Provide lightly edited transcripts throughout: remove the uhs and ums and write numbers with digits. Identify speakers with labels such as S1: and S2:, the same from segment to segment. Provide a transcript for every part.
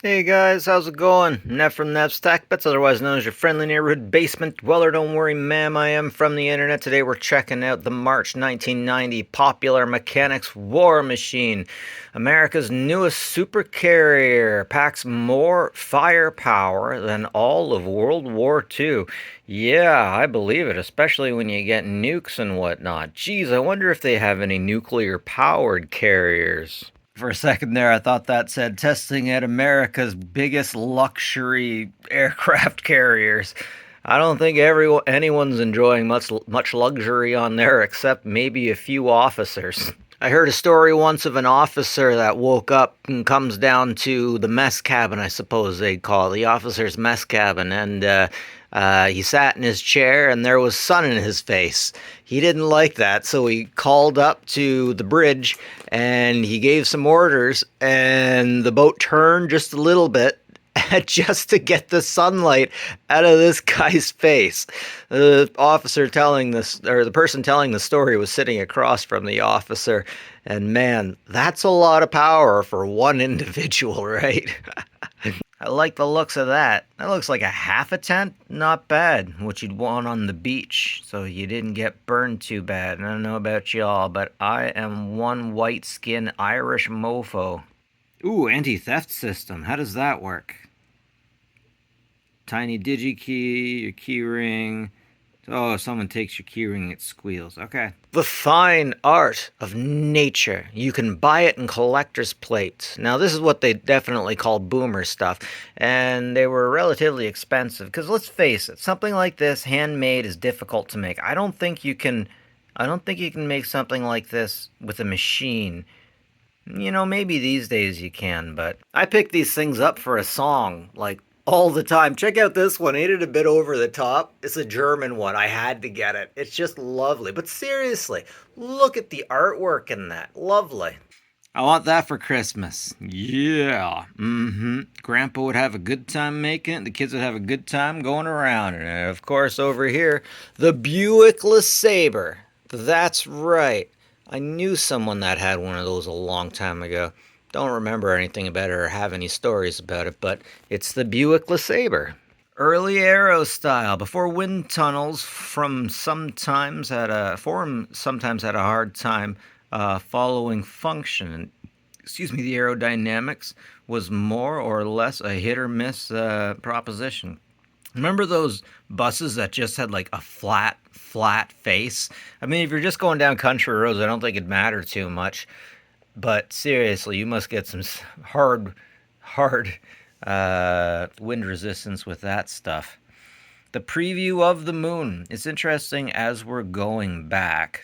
S1: Hey guys, how's it going? Nev from Nev's Tech Bits, otherwise known as your friendly neighborhood basement dweller. Don't worry, ma'am, I am from the internet. Today we're checking out the March 1990 Popular Mechanics War Machine. America's newest supercarrier, packs more firepower than all of World War II. Yeah, I believe it, especially when you get nukes and whatnot. Geez, I wonder if they have any nuclear-powered carriers. For a second there, I thought that said testing at America's biggest luxury aircraft carriers. I don't think anyone's enjoying much luxury on there except maybe a few officers. I heard a story once of an officer that woke up and comes down to the mess cabin, I suppose they'd call it, the officer's mess cabin, and he sat in his chair and there was sun in his face. He didn't like that, so he called up to the bridge and he gave some orders, and the boat turned just a little bit just to get the sunlight out of this guy's face. The officer telling this, or the person telling the story, was sitting across from the officer, and man, that's a lot of power for one individual, right? I like the looks of that. That looks like a half a tent. Not bad. What you'd want on the beach, so you didn't get burned too bad. I don't know about y'all, but I am one white-skinned Irish mofo. Ooh, anti-theft system. How does that work? Tiny digi-key, your key ring. Oh, if someone takes your keyring, it squeals. Okay. The fine art of nature. You can buy it in collector's plates. Now, this is what they definitely call boomer stuff, and they were relatively expensive. Because let's face it, something like this, handmade, is difficult to make. I don't think you can make something like this with a machine. You know, maybe these days you can, but I pick these things up for a song, like, all the time. Check out this one. Ain't it a bit over the top? It's a German one. I had to get it. It's just lovely. But seriously, look at the artwork in that. Lovely. I want that for Christmas. Yeah. Grandpa would have a good time making it. The kids would have a good time going around it. And of course, over here, the Buick LeSabre. That's right. I knew someone that had one of those a long time ago. Don't remember anything about it or have any stories about it, but it's the Buick LeSabre. Early aero style, before wind tunnels, sometimes had a hard time following function. The aerodynamics was more or less a hit or miss proposition. Remember those buses that just had like a flat face? I mean, if you're just going down country roads, I don't think it'd matter too much. But seriously, you must get some hard wind resistance with that stuff. The preview of the moon. It's interesting, as we're going back,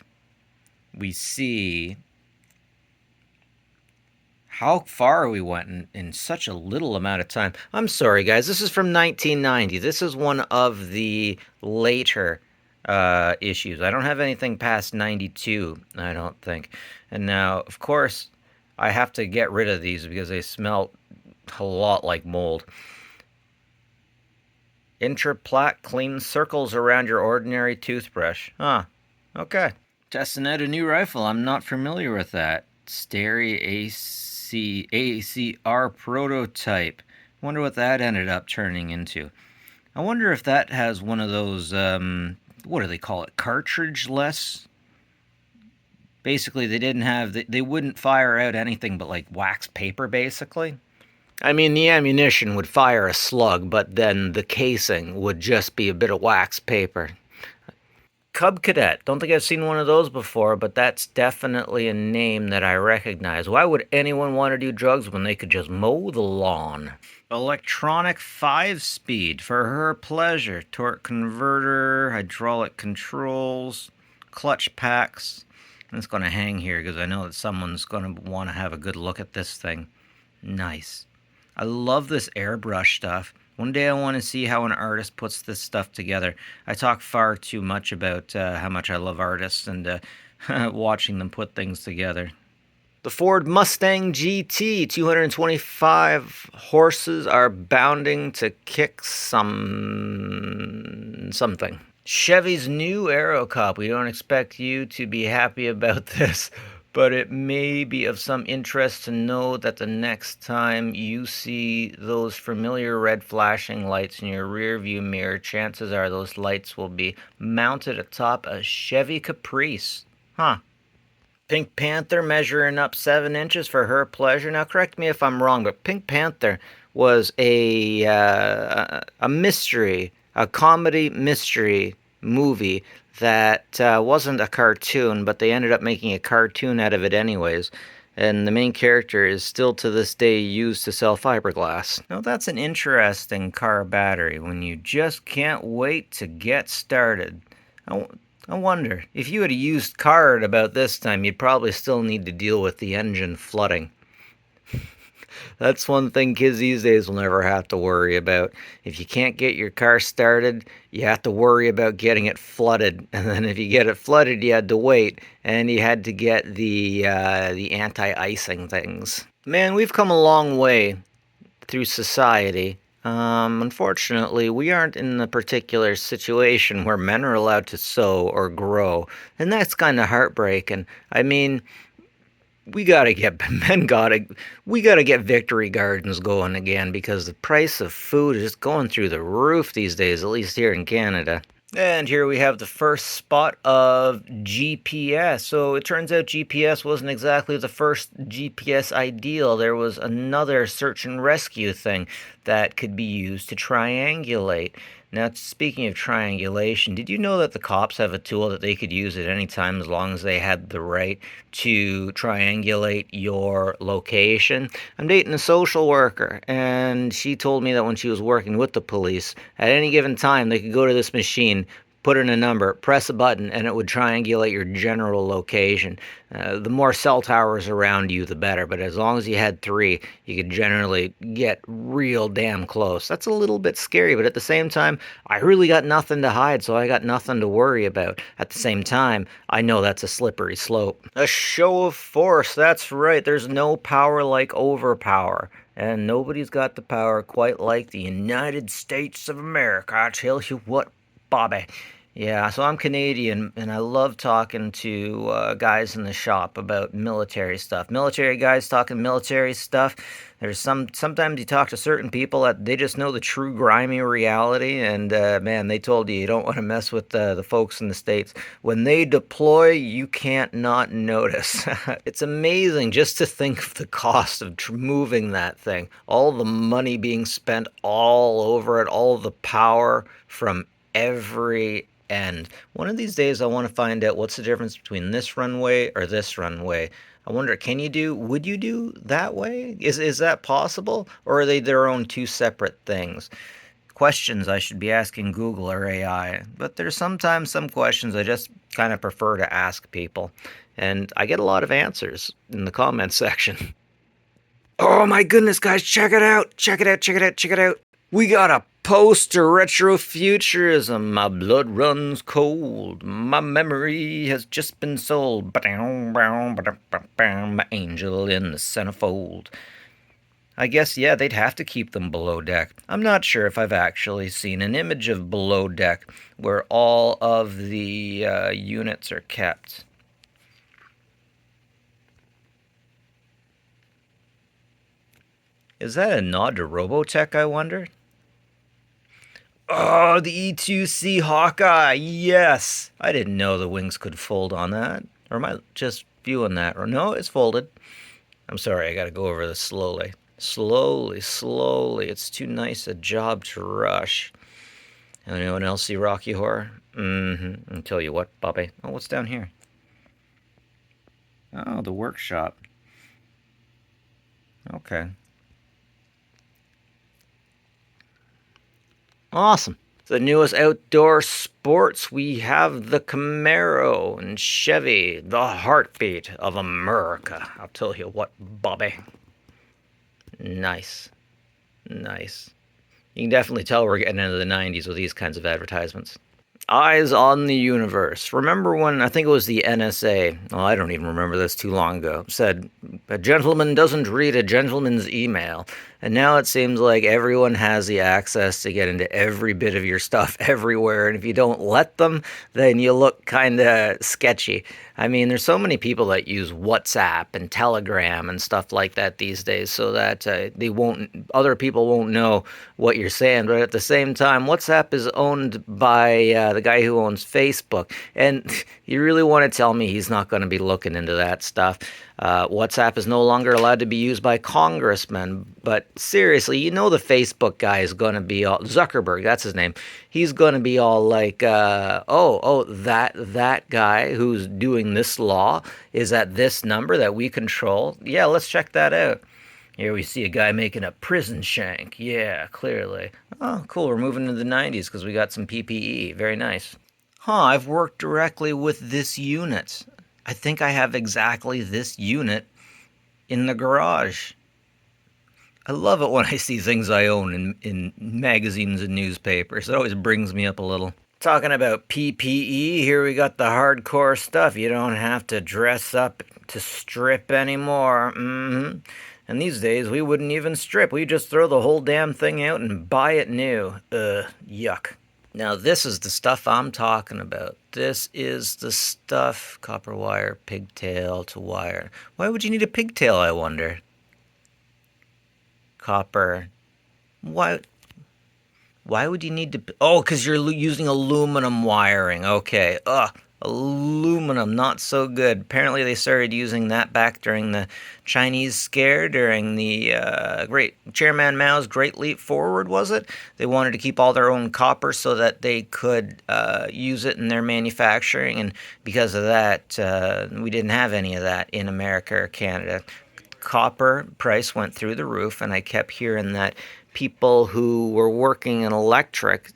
S1: we see how far we went in such a little amount of time. I'm sorry, guys. This is from 1990. This is one of the later issues. I don't have anything past 92, I don't think. And now, of course, I have to get rid of these because they smell a lot like mold. Intraplaque cleans circles around your ordinary toothbrush. Huh. Okay. Testing out a new rifle. I'm not familiar with that. Stary ACR prototype. Wonder what that ended up turning into. I wonder if that has one of those, what do they call it? Cartridge-less? Basically, they wouldn't fire out anything but like wax paper, basically. I mean, the ammunition would fire a slug, but then the casing would just be a bit of wax paper. Cub Cadet. Don't think I've seen one of those before, but that's definitely a name that I recognize. Why would anyone want to do drugs when they could just mow the lawn? Electronic 5-speed for her pleasure. Torque converter, hydraulic controls, clutch packs. And it's going to hang here because I know that someone's going to want to have a good look at this thing. Nice. I love this airbrush stuff. One day I want to see how an artist puts this stuff together. I talk far too much about how much I love artists and watching them put things together. The Ford Mustang GT, 225 horses, are bounding to kick something. Chevy's new Aero Cup. We don't expect you to be happy about this, But it may be of some interest to know that the next time you see those familiar red flashing lights in your rear view mirror, chances are those lights will be mounted atop a Chevy Caprice. Huh. Pink Panther measuring up 7 inches for her pleasure. Now, correct me if I'm wrong, but Pink Panther was a mystery, a comedy mystery movie that wasn't a cartoon, but they ended up making a cartoon out of it anyways. And the main character is still to this day used to sell fiberglass. Now, that's an interesting car battery when you just can't wait to get started. I wonder, if you had a used car at about this time, you'd probably still need to deal with the engine flooding. That's one thing kids these days will never have to worry about. If you can't get your car started, you have to worry about getting it flooded. And then if you get it flooded, you had to wait, and you had to get the anti-icing things. Man, we've come a long way through society. Unfortunately, we aren't in a particular situation where men are allowed to sow or grow, and that's kind of heartbreaking. I mean, we gotta get we gotta get victory gardens going again because the price of food is just going through the roof these days, at least here in Canada. And here we have the first spot of GPS. So it turns out GPS wasn't exactly the first GPS ideal. There was another search and rescue thing that could be used to triangulate. Now, speaking of triangulation, did you know that the cops have a tool that they could use at any time as long as they had the right to triangulate your location? I'm dating a social worker, and she told me that when she was working with the police, at any given time, they could go to this machine, put in a number, press a button, and it would triangulate your general location. The more cell towers around you, the better, but as long as you had 3, you could generally get real damn close. That's a little bit scary, but at the same time, I really got nothing to hide, so I got nothing to worry about. At the same time, I know that's a slippery slope. A show of force, that's right. There's no power like overpower. And nobody's got the power quite like the United States of America. I tell you what, Bobby. Yeah, so I'm Canadian, and I love talking to guys in the shop about military stuff. Military guys talking military stuff. Sometimes you talk to certain people that they just know the true grimy reality, and man, they told you don't want to mess with the folks in the States. When they deploy, you can't not notice. It's amazing just to think of the cost of moving that thing, all the money being spent all over it, all the power from every end. One of these days, I want to find out what's the difference between this runway or this runway. I wonder, would you do that way? Is that possible? Or are they their own two separate things? Questions I should be asking Google or AI. But there's sometimes some questions I just kind of prefer to ask people. And I get a lot of answers in the comment section. Oh my goodness, guys, check it out! Check it out, check it out, check it out! We got a poster retrofuturism. My blood runs cold. My memory has just been sold. My angel in the centerfold. I guess, yeah, they'd have to keep them below deck. I'm not sure if I've actually seen an image of below deck where all of the units are kept. Is that a nod to Robotech, I wonder? Oh, the E2C Hawkeye, yes! I didn't know the wings could fold on that. Or am I just viewing that? Or no, it's folded. I'm sorry, I gotta go over this slowly. Slowly, slowly. It's too nice a job to rush. Anyone else see Rocky Horror? Mm-hmm. I'll tell you what, Bobby. Oh, what's down here? Oh, the workshop. Okay. Awesome. The newest outdoor sports, we have the Camaro and Chevy, the heartbeat of America. I'll tell you what, Bobby. Nice. Nice. You can definitely tell we're getting into the 90s with these kinds of advertisements. Eyes on the universe. Remember when, I think it was the NSA, well, I don't even remember this, too long ago, said, a gentleman doesn't read a gentleman's email. And now it seems like everyone has the access to get into every bit of your stuff everywhere. And if you don't let them, then you look kind of sketchy. I mean, there's so many people that use WhatsApp and Telegram and stuff like that these days, so that other people won't know what you're saying. But at the same time, WhatsApp is owned by the guy who owns Facebook, and you really want to tell me he's not going to be looking into that stuff? WhatsApp is no longer allowed to be used by congressmen. But seriously, you know the Facebook guy is going to be all, Zuckerberg, that's his name. He's going to be all like, that guy who's doing this law is at this number that we control. Yeah, let's check that out. Here we see a guy making a prison shank. Yeah, clearly. Oh, cool. We're moving to the 90s because we got some PPE. Very nice. I've worked directly with this unit. I think I have exactly this unit in the garage. I love it when I see things I own in magazines and newspapers. It always brings me up a little. Talking about PPE, here we got the hardcore stuff. You don't have to dress up to strip anymore. And these days, we wouldn't even strip. We just throw the whole damn thing out and buy it new. Yuck. Now, this is the stuff I'm talking about. This is the stuff. Copper wire, pigtail to wire. Why would you need a pigtail, I wonder? Copper. Why would you need to... Oh, because you're using aluminum wiring. Okay. Aluminum, not so good. Apparently they started using that back during the Chinese scare, during the Great Chairman Mao's Great Leap Forward, was it? They wanted to keep all their own copper so that they could use it in their manufacturing, and because of that, we didn't have any of that in America or Canada. Copper price went through the roof, and I kept hearing that people who were working in electric,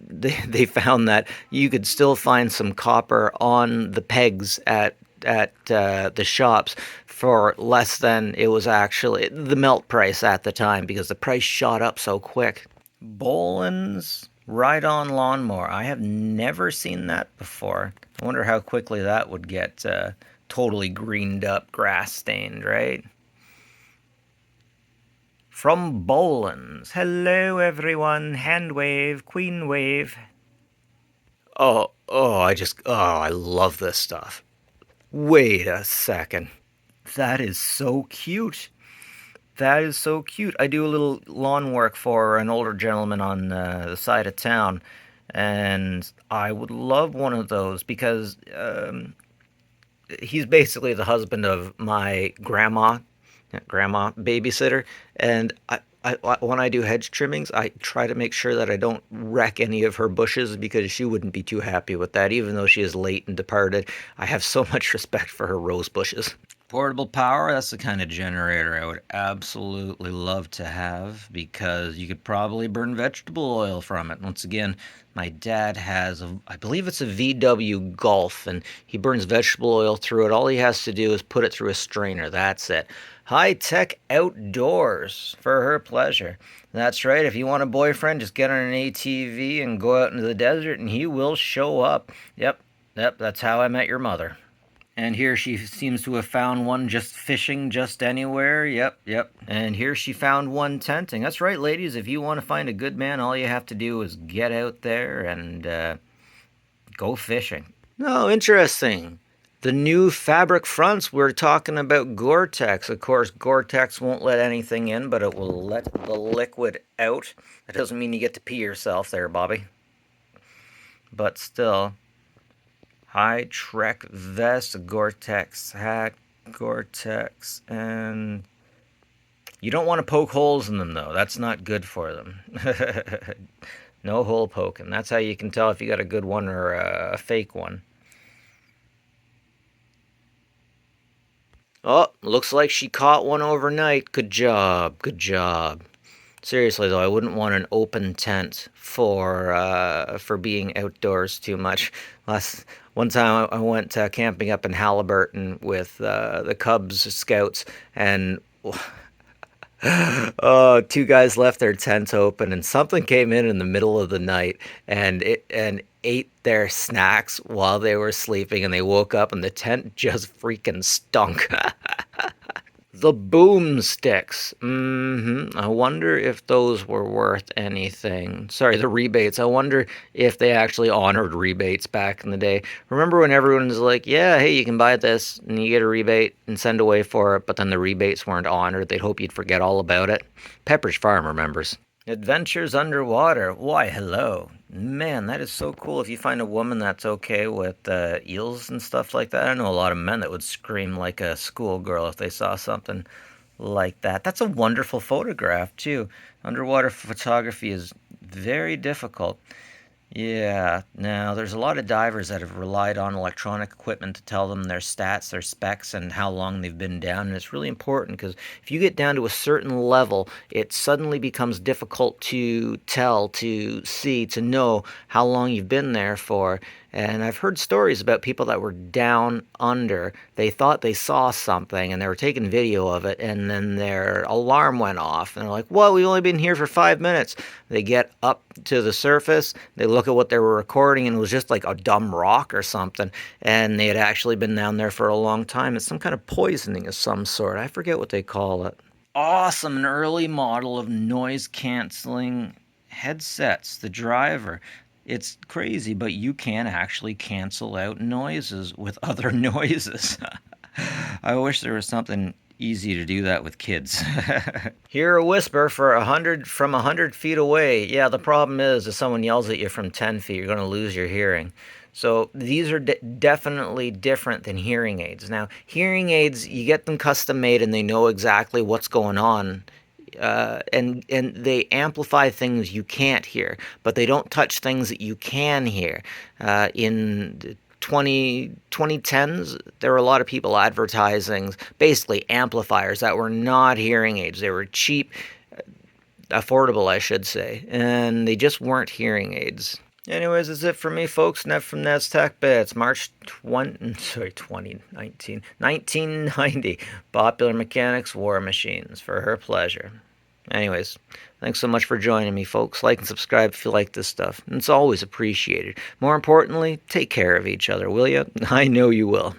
S1: they found that you could still find some copper on the pegs at the shops for less than it was actually the melt price at the time, because the price shot up so quick. Boland's ride-on lawnmower. I have never seen that before. I wonder how quickly that would get totally greened up, grass stained, right? From Boland's. Hello, everyone. Hand wave, queen wave. I love this stuff. Wait a second. That is so cute. That is so cute. I do a little lawn work for an older gentleman on the side of town, and I would love one of those because he's basically the husband of my grandma babysitter, and when I do hedge trimmings, I try to make sure that I don't wreck any of her bushes, because she wouldn't be too happy with that. Even though she is late and departed, I have so much respect for her rose bushes. Portable power, that's the kind of generator I would absolutely love to have, because you could probably burn vegetable oil from it. Once again, my dad has, I believe it's a VW Golf, and he burns vegetable oil through it. All he has to do is put it through a strainer. That's it. High-tech outdoors for her pleasure. That's right. If you want a boyfriend, just get on an ATV and go out into the desert, and he will show up. Yep, that's how I met your mother. And here she seems to have found one just fishing just anywhere. Yep. And here she found one tenting. That's right, ladies. If you want to find a good man, all you have to do is get out there and go fishing. No, interesting. The new fabric fronts, we're talking about Gore-Tex. Of course, Gore-Tex won't let anything in, but it will let the liquid out. That doesn't mean you get to pee yourself there, Bobby. But still... High Trek vest, Gore-Tex hat, Gore-Tex, and you don't want to poke holes in them, though. That's not good for them. No hole poking. That's how you can tell if you got a good one or a fake one. Oh, looks like she caught one overnight. Good job. Seriously though, I wouldn't want an open tent for being outdoors too much. One time I went camping up in Halliburton with the Cubs scouts, and Oh, two guys left their tent open, and something came in the middle of the night, and ate their snacks while they were sleeping, and they woke up, and the tent just freaking stunk. The boomsticks. I wonder if those were worth anything. Sorry, the rebates. I wonder if they actually honored rebates back in the day. Remember when everyone was like, yeah, hey, you can buy this and you get a rebate and send away for it, but then the rebates weren't honored. They'd hope you'd forget all about it. Pepperidge Farm remembers. Adventures underwater. Why, hello. Man, that is so cool. If you find a woman that's okay with eels and stuff like that, I know a lot of men that would scream like a schoolgirl if they saw something like that. That's a wonderful photograph, too. Underwater photography is very difficult. Yeah, now there's a lot of divers that have relied on electronic equipment to tell them their stats, their specs, and how long they've been down. And it's really important because if you get down to a certain level, it suddenly becomes difficult to tell, to see, to know how long you've been there for. And I've heard stories about people that were down under. They thought they saw something and they were taking video of it, and then their alarm went off. And they're like, well, we've only been here for 5 minutes. They get up to the surface, they look at what they were recording, and it was just like a dumb rock or something. And they had actually been down there for a long time. It's some kind of poisoning of some sort. I forget what they call it. Awesome, an early model of noise canceling headsets. The driver. It's crazy, but you can actually cancel out noises with other noises. I wish there was something easy to do that with kids. Hear a whisper from 100 feet away. Yeah, the problem is if someone yells at you from 10 feet, you're going to lose your hearing. So these are definitely different than hearing aids. Now, hearing aids, you get them custom made and they know exactly what's going on, and they amplify things you can't hear, but they don't touch things that you can hear. In 2010s, there were a lot of people advertising basically amplifiers that were not hearing aids. They were cheap, affordable, I should say, and they just weren't hearing aids. Anyways, that's it for me, folks. Nev from Nev's Tech Bits, March 2019, 1990. Popular Mechanics War Machines for her pleasure. Anyways, thanks so much for joining me, folks. Like and subscribe if you like this stuff. It's always appreciated. More importantly, take care of each other, will you? I know you will.